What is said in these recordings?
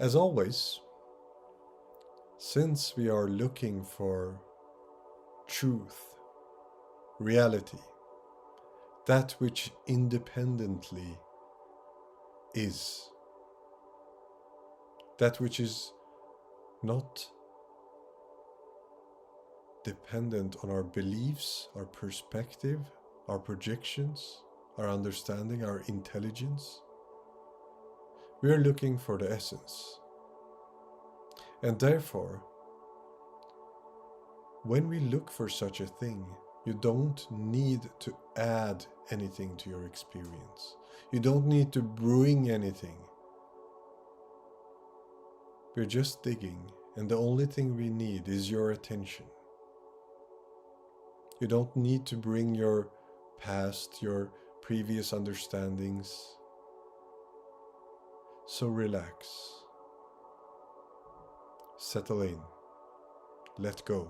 As always, since we are looking for truth, reality, that which independently is, that which is not dependent on our beliefs, our perspective, our projections, our understanding, our intelligence. We are looking for the essence. And therefore, when we look for such a thing, you don't need to add anything to your experience. You don't need to bring anything. We're just digging, and the only thing we need is your attention. You don't need to bring your past, your previous understandings. So relax. Settle in. Let go.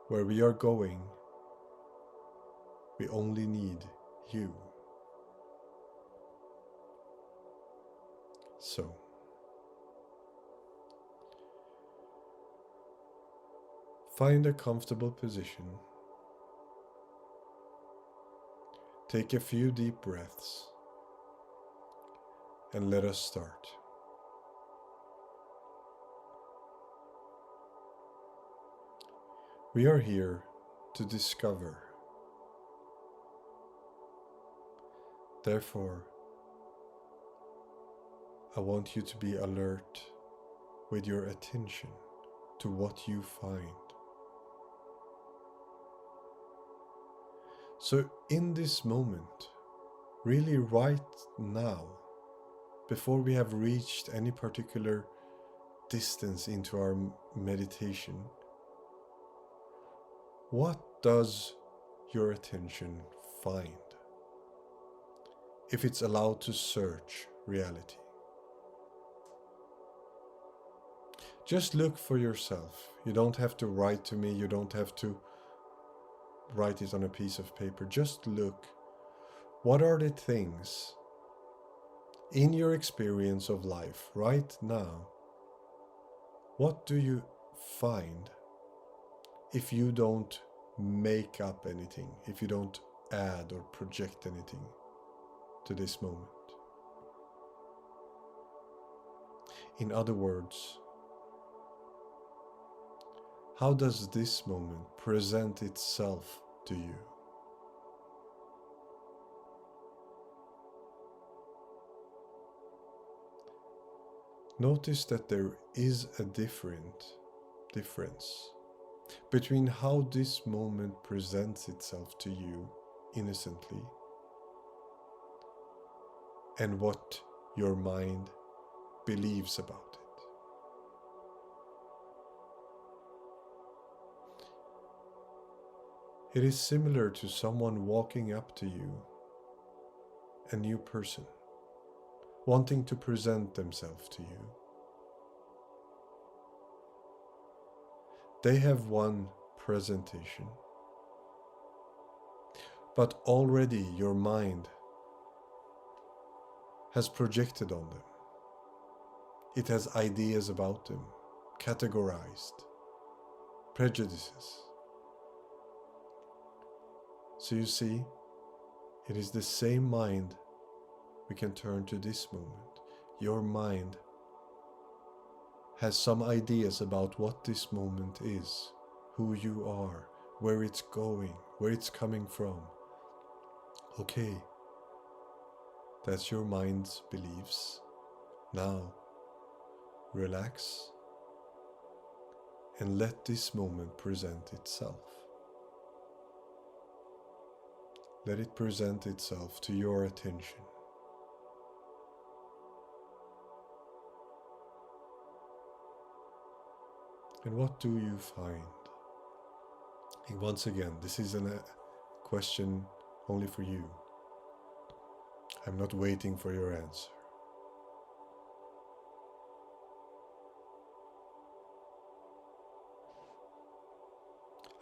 Where we are going, we only need you. So, find a comfortable position. Take a few deep breaths and let us start. We are here to discover. Therefore, I want you to be alert with your attention to what you find. So in this moment, really right now, before we have reached any particular distance into our meditation, what does your attention find? If it's allowed to search reality. Just look for yourself. You don't have to write to me, you don't have to write it on a piece of paper. Just look. What are the things in your experience of life right now? What do you find if you don't make up anything, if you don't add or project anything to this moment? In other words, how does this moment present itself to you? Notice that there is a difference between how this moment presents itself to you innocently and what your mind believes about it. It is similar to someone walking up to you, a new person, wanting to present themselves to you. They have one presentation, but already your mind has projected on them. It has ideas about them, categorized, prejudices. So you see, it is the same mind we can turn to this moment. Your mind has some ideas about what this moment is, who you are, where it's going, where it's coming from. Okay, that's your mind's beliefs. Now, relax and let this moment present itself. Let it present itself to your attention. And what do you find? And once again, this is a question only for you. I'm not waiting for your answer.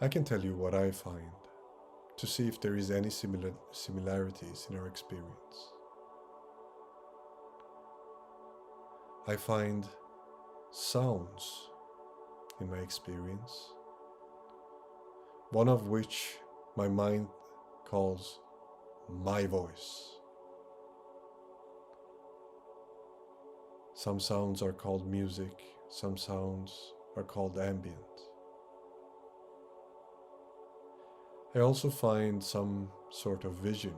I can tell you what I find, to see if there is any similarities in our experience. I find sounds in my experience, one of which my mind calls my voice. Some sounds are called music, some sounds are called ambient. I also find some sort of vision,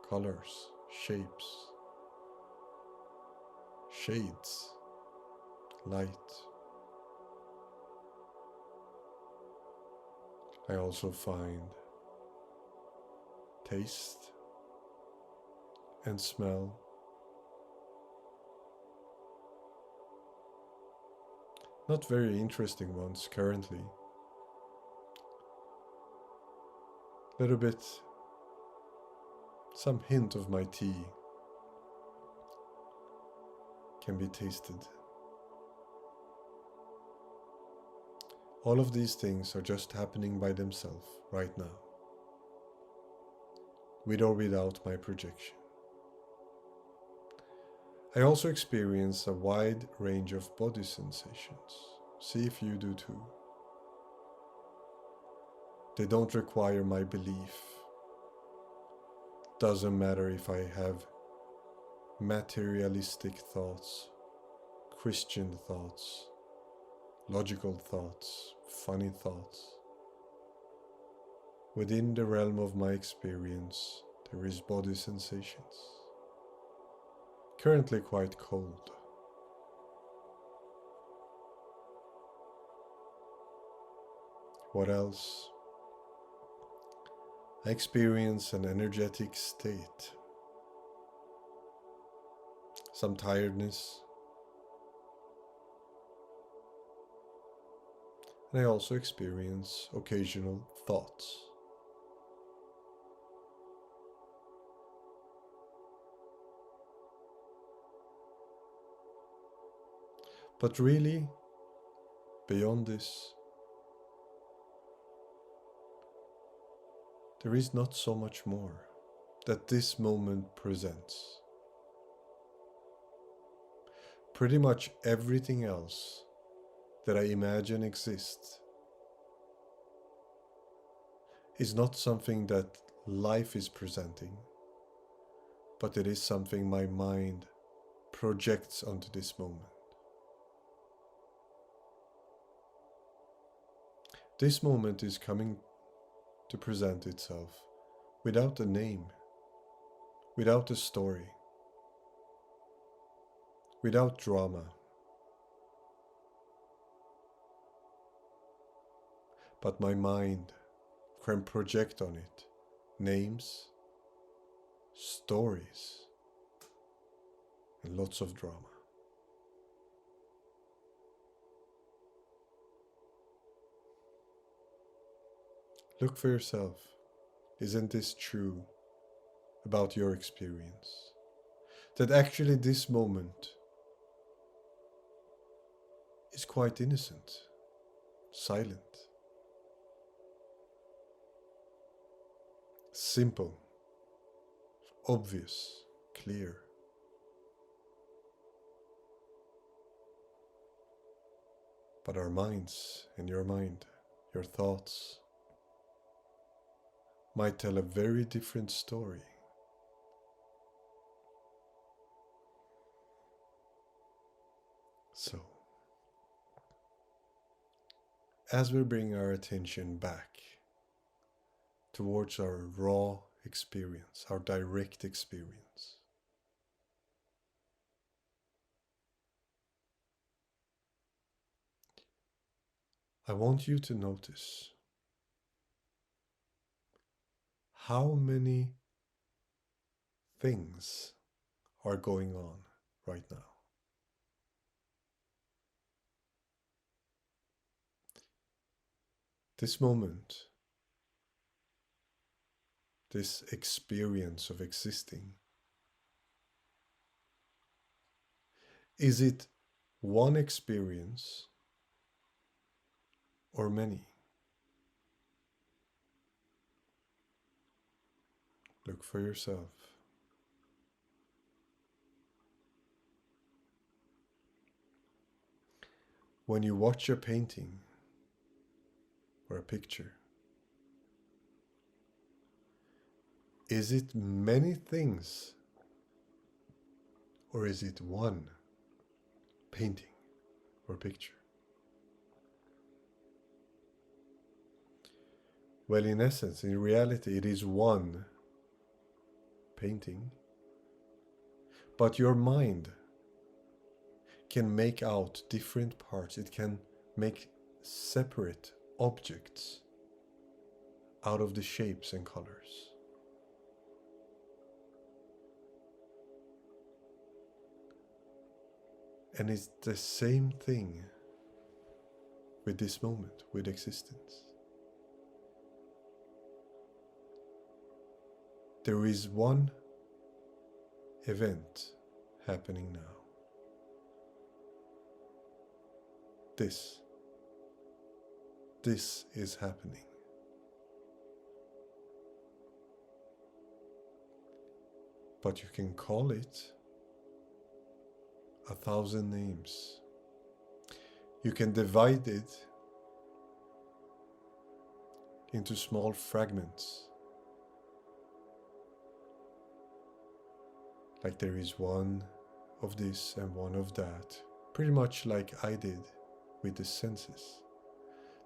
colors, shapes, shades, light. I also find taste and smell. Not very interesting ones currently. Little bit, some hint of my tea can be tasted. All of these things are just happening by themselves right now, with or without my projection. I also experience a wide range of body sensations. See if you do too. They don't require my belief. Doesn't matter if I have materialistic thoughts, Christian thoughts, logical thoughts, funny thoughts. Within the realm of my experience, there is body sensations. Currently quite cold. What else? I experience an energetic state, some tiredness, and I also experience occasional thoughts. But really, beyond this, there is not so much more that this moment presents. Pretty much everything else that I imagine exists is not something that life is presenting, but it is something my mind projects onto this moment. This moment is coming to present itself without a name, without a story, without drama. But my mind can project on it names, stories, and lots of drama. Look for yourself. Isn't this true about your experience? That actually this moment is quite innocent, silent, simple, obvious, clear. But our minds and your mind, your thoughts, might tell a very different story. So, as we bring our attention back towards our raw experience, our direct experience, I want you to notice how many things are going on right now. This moment, this experience of existing, is it one experience or many? Look for yourself. when you watch a painting or a picture, is it many things or is it one painting or picture? Well, in essence, in reality, it is one painting, but your mind can make out different parts. It can make separate objects out of the shapes and colors. And it's the same thing with this moment, with existence. There is one event happening now. This is happening. But you can call it 1,000 names. You can divide it into small fragments. Like there is one of this and one of that. Pretty much like I did with the senses.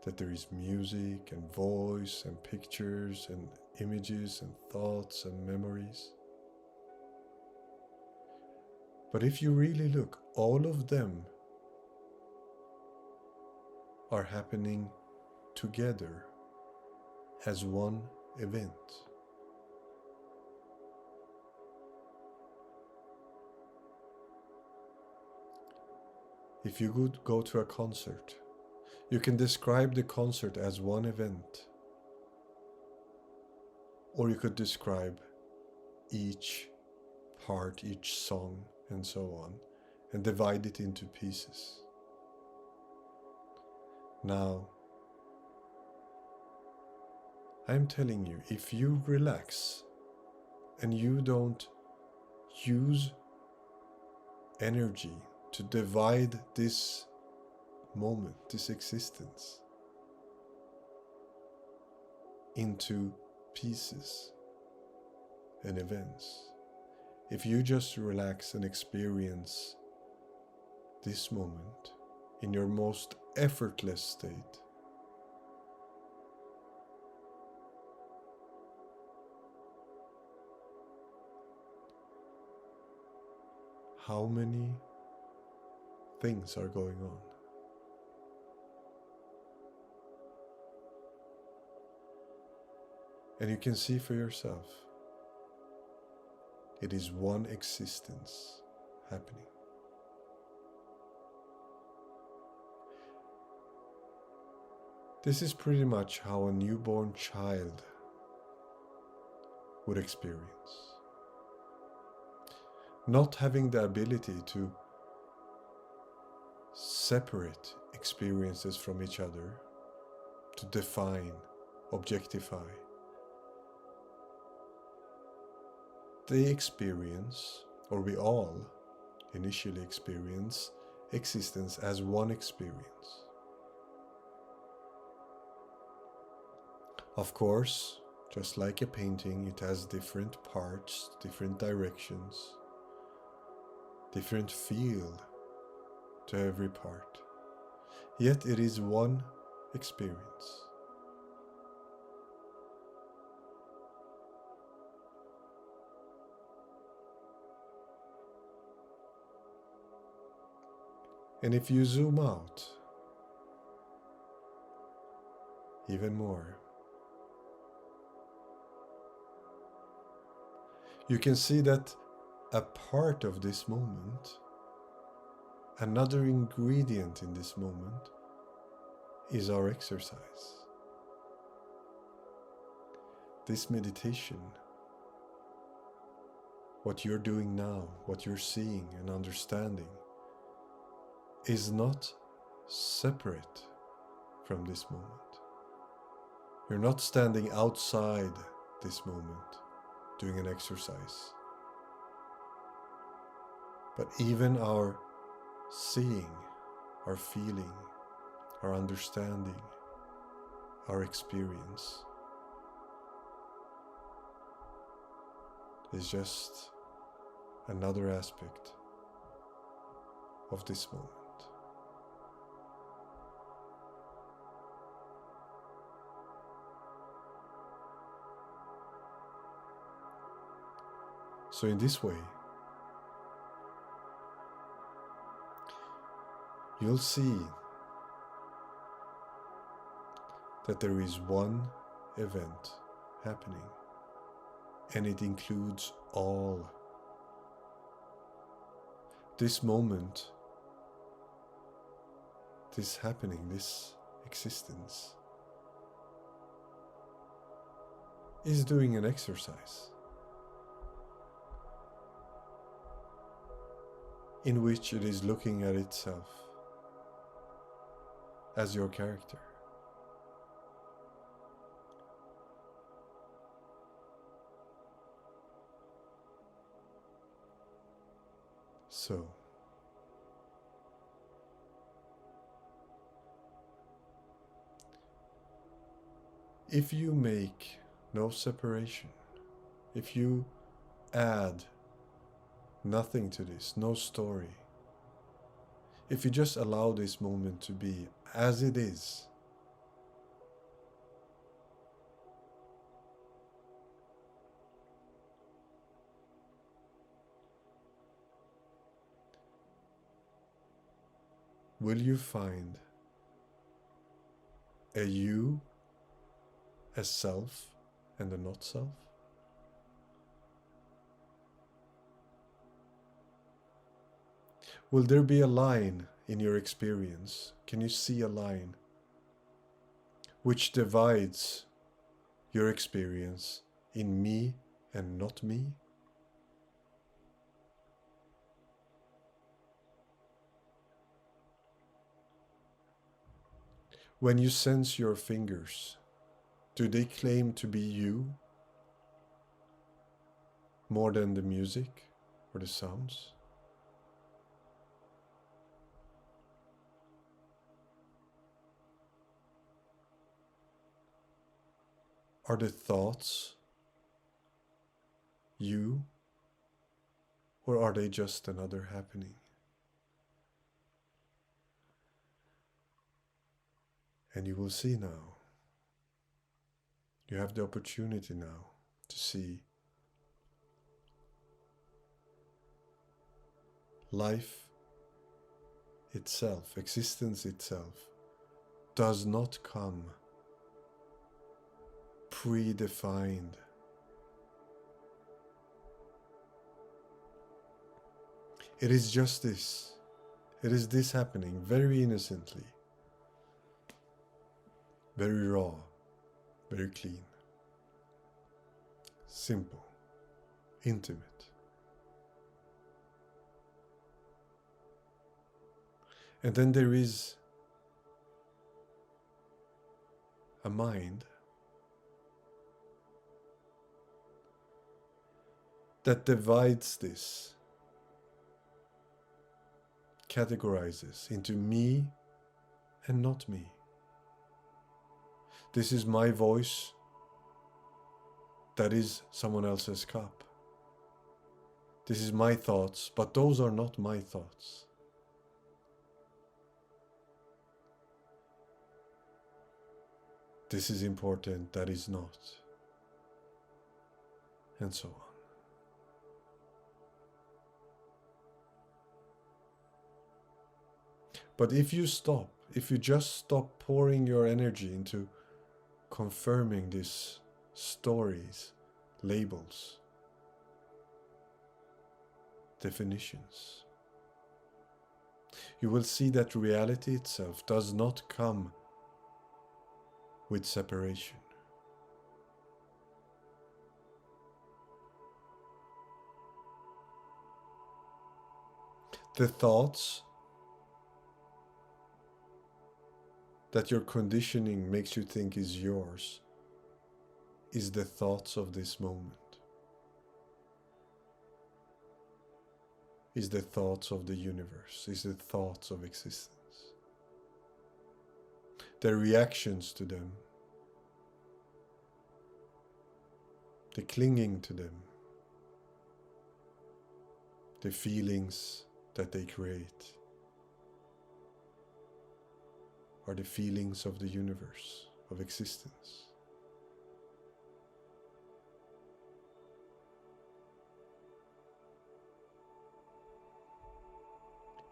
That there is music and voice and pictures and images and thoughts and memories. But if you really look, all of them are happening together as one event. If you could go to a concert, you can describe the concert as one event. Or you could describe each part, each song, and so on, and divide it into pieces. Now, I'm telling you, if you relax and you don't use energy to divide this moment, this existence, into pieces and events, if you just relax and experience this moment in your most effortless state, how many things are going on? And you can see for yourself, it is one existence happening. This is pretty much how a newborn child would experience. Not having the ability to separate experiences from each other, to define, objectify. They experience, or we all initially experience, existence as one experience. Of course, just like a painting, it has different parts, different directions, different feel to every part. Yet it is one experience. And if you zoom out even more, you can see that a part of this moment, another ingredient in this moment, is our exercise. This meditation, what you're doing now, what you're seeing and understanding, is not separate from this moment. You're not standing outside this moment doing an exercise. But even our seeing, our feeling, our understanding, our experience is just another aspect of this moment. So in this way, you'll see that there is one event happening, and it includes all. This moment, this happening, this existence, is doing an exercise in which it is looking at itself as your character. So, if you make no separation, if you add nothing to this, no story, if you just allow this moment to be as it is, will you find a you, a self, and a not self? Will there be a line in your experience? Can you see a line which divides your experience in me and not me? When you sense your fingers, do they claim to be you more than the music or the sounds? Are the thoughts you, or are they just another happening? And you will see now. You have the opportunity now to see life itself, existence itself, does not come predefined. It is just this. It is this happening very innocently, very raw, very clean, simple, intimate. And then there is a mind that divides this, categorizes into me and not me. This is my voice, that is someone else's cup. This is my thoughts, but those are not my thoughts. This is important, that is not. And so on. But if you just stop pouring your energy into confirming these stories, labels, definitions, you will see that reality itself does not come with separation. The thoughts that your conditioning makes you think is yours is the thoughts of this moment, is the thoughts of the universe, is the thoughts of existence. the reactions to them, the clinging to them, the feelings that they create, are the feelings of the universe, of existence.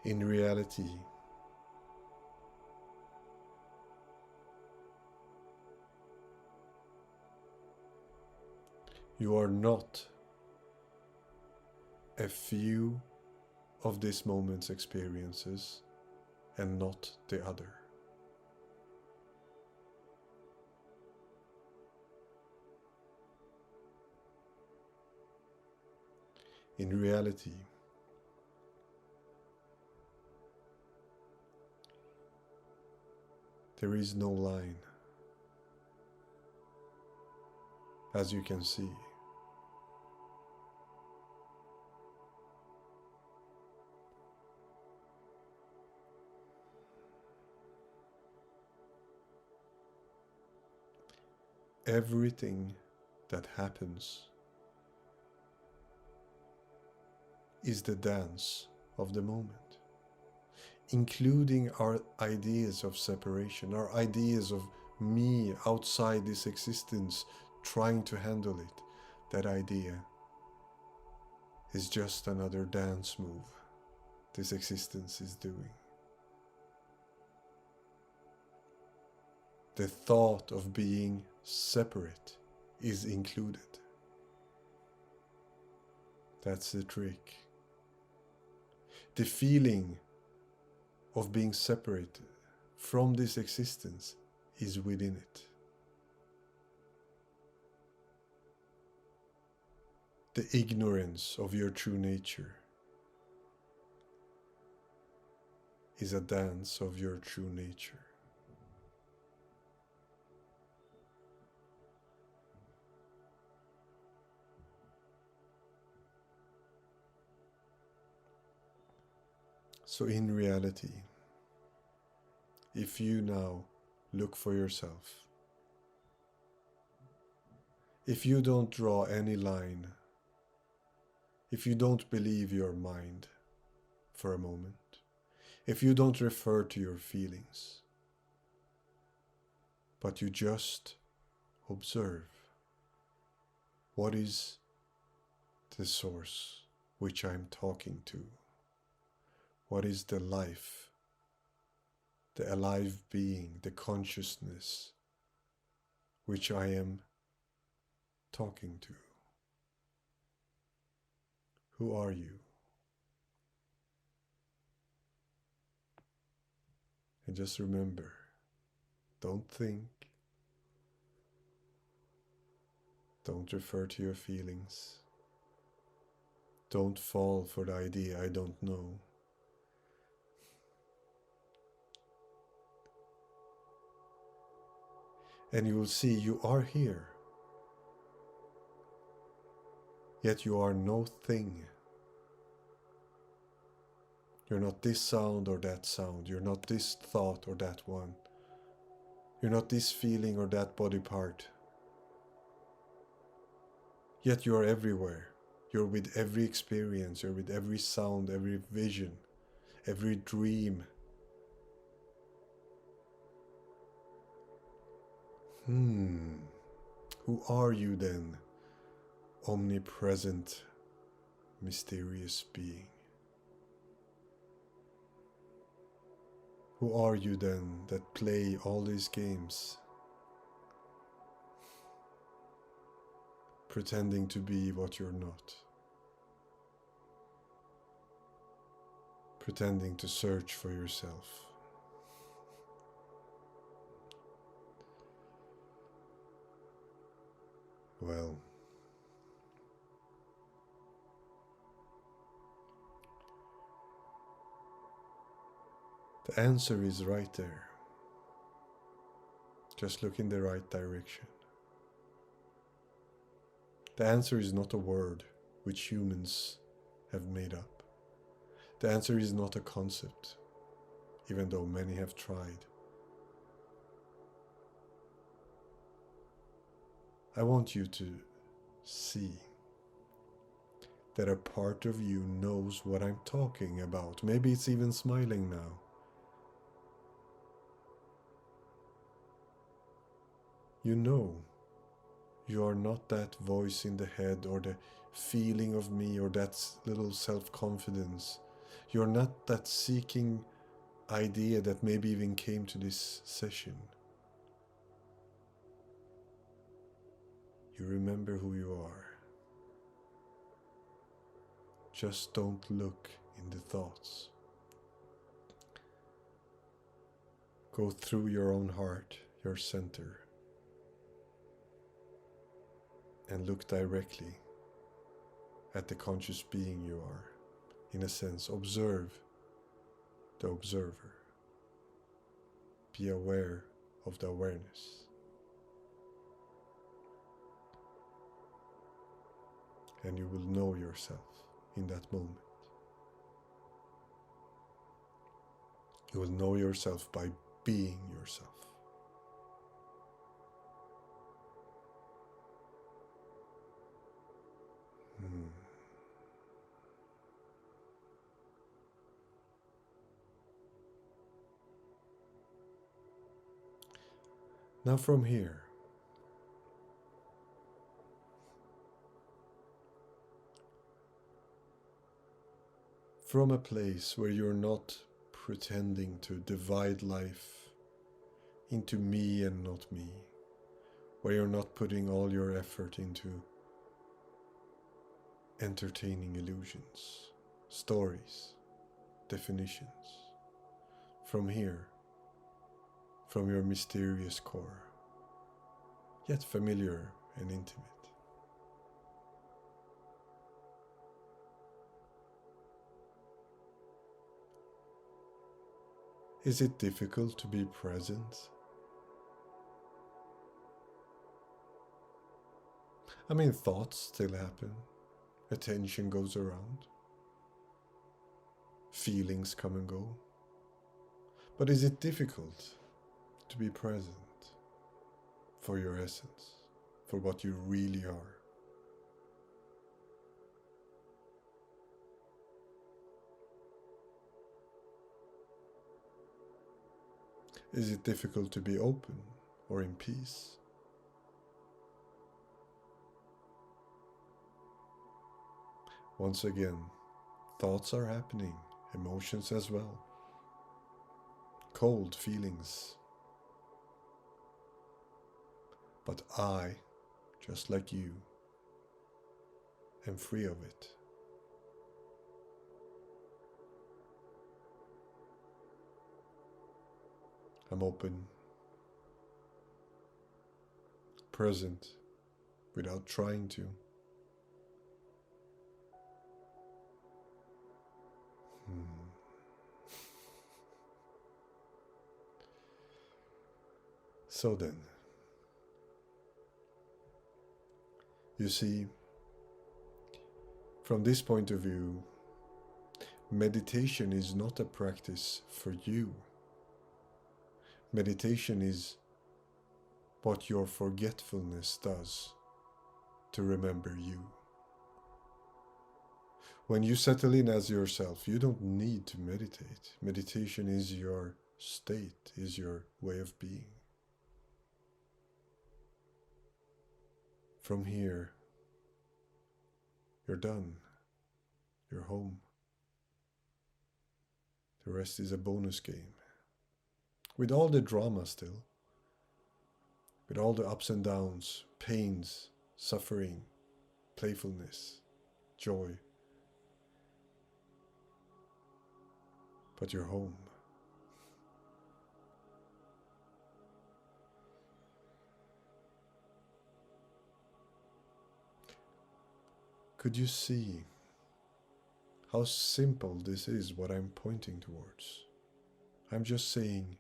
In reality, you are not a few of this moment's experiences and not the other. In reality, there is no line, as you can see. Everything that happens is the dance of the moment, including our ideas of separation, our ideas of me outside this existence trying to handle it. That idea is just another dance move this existence is doing. The thought of being separate is included. That's the trick. The feeling of being separated from this existence is within it. The ignorance of your true nature is a dance of your true nature. So in reality, if you now look for yourself, if you don't draw any line, if you don't believe your mind for a moment, if you don't refer to your feelings, but you just observe, what is the source which I'm talking to? What is the life, the alive being, the consciousness which I am talking to? Who are you? And just remember, don't think, don't refer to your feelings, don't fall for the idea I don't know. And you will see you are here, yet you are no thing. You're not this sound or that sound. You're not this thought or that one. You're not this feeling or that body part. Yet you are everywhere. You're with every experience. You're with every sound, every vision, every dream. Who are you then, omnipresent, mysterious being? Who are you then that play all these games, pretending to be what you're not, pretending to search for yourself? Well, the answer is right there. Just look in the right direction. The answer is not a word which humans have made up. The answer is not a concept, even though many have tried. I want you to see that a part of you knows what I'm talking about. Maybe it's even smiling now. You know you are not that voice in the head or the feeling of me or that little self-confidence. You're not that seeking idea that maybe even came to this session. You remember who you are. Just don't look in the thoughts. Go through your own heart, your center, and look directly at the conscious being you are. In a sense, observe the observer. Be aware of the awareness. And you will know yourself in that moment. You will know yourself by being yourself. Now from here, from a place where you're not pretending to divide life into me and not me, where you're not putting all your effort into entertaining illusions, stories, definitions. From here, from your mysterious core, yet familiar and intimate. Is it difficult to be present? I mean, thoughts still happen. Attention goes around. Feelings come and go. But is it difficult to be present for your essence, for what you really are? Is it difficult to be open or in peace? Once again, thoughts are happening, emotions as well. Cold feelings. But I, just like you, am free of it. I'm open, present, without trying to. So then, you see, from this point of view, meditation is not a practice for you. Meditation is what your forgetfulness does to remember you. When you settle in as yourself, you don't need to meditate. Meditation is your state, is your way of being. From here, you're done. You're home. The rest is a bonus game. With all the drama still. With all the ups and downs, pains, suffering, playfulness, joy. But you're home. Could you see how simple this is, what I'm pointing towards? I'm just saying,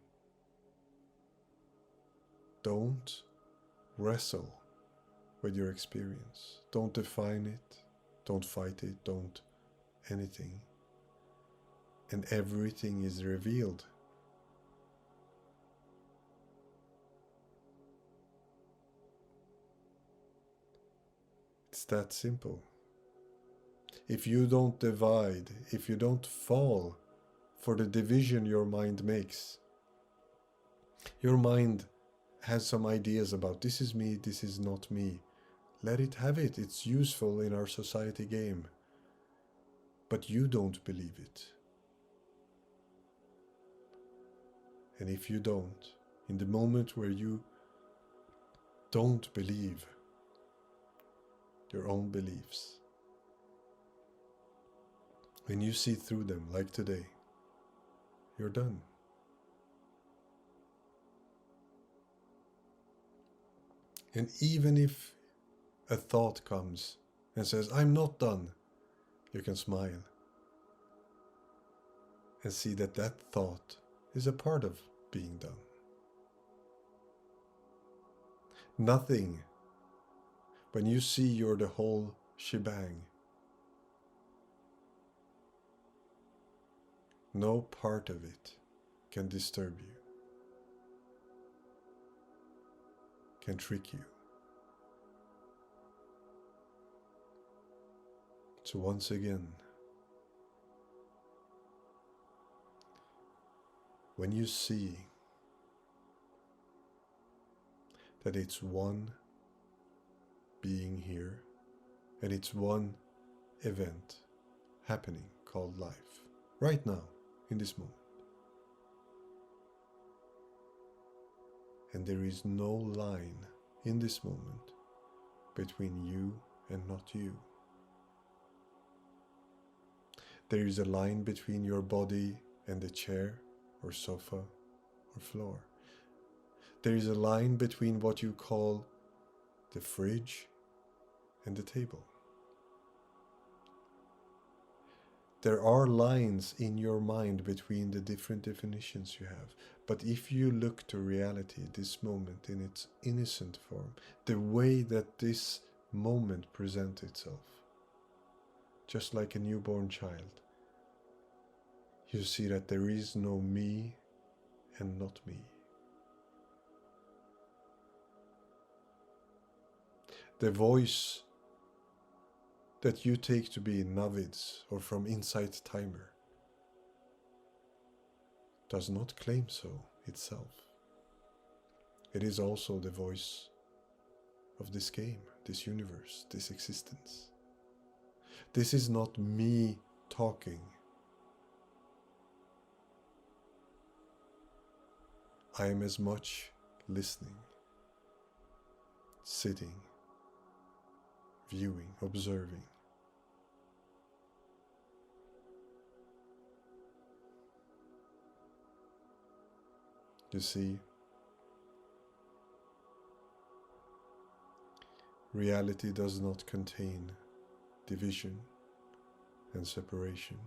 don't wrestle with your experience. Don't define it. Don't fight it. Don't anything. And everything is revealed. It's that simple. If you don't divide, if you don't fall for the division your mind makes, your mind has some ideas about this is me, this is not me. Let it have it. It's useful in our society game. But you don't believe it. And if you don't, in the moment where you don't believe your own beliefs, when you see through them, like today, you're done. And even if a thought comes and says, I'm not done, you can smile and see that that thought is a part of being done. Nothing, when you see you're the whole shebang, no part of it can disturb you, can trick you. So once again, when you see that it's one being here and it's one event happening called life, right now, in this moment, and there is no line in this moment between you and not you. There is a line between your body and the chair or sofa or floor. There is a line between what you call the fridge and the table. There are lines in your mind between the different definitions you have. But if you look to reality, this moment in its innocent form, the way that this moment presents itself, just like a newborn child, you see that there is no me and not me. The voice that you take to be Navid's or from Insight Timer does not claim so itself. It is also the voice of this game, this universe, this existence. This is not me talking. I am as much listening, sitting, viewing, observing. You see, reality does not contain division and separation.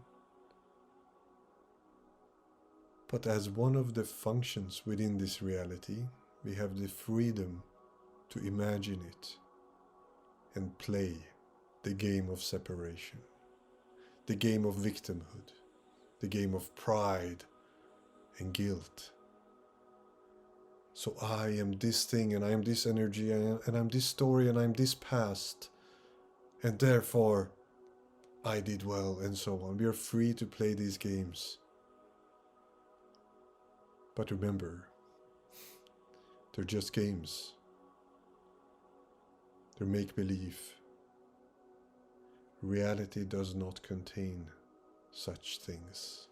But as one of the functions within this reality, we have the freedom to imagine it and play the game of separation, the game of victimhood, the game of pride and guilt. So I am this thing and I am this energy and I'm this story and I'm this past and therefore I did well and so on. We are free to play these games. But remember, they're just games. They're make-believe. Reality does not contain such things.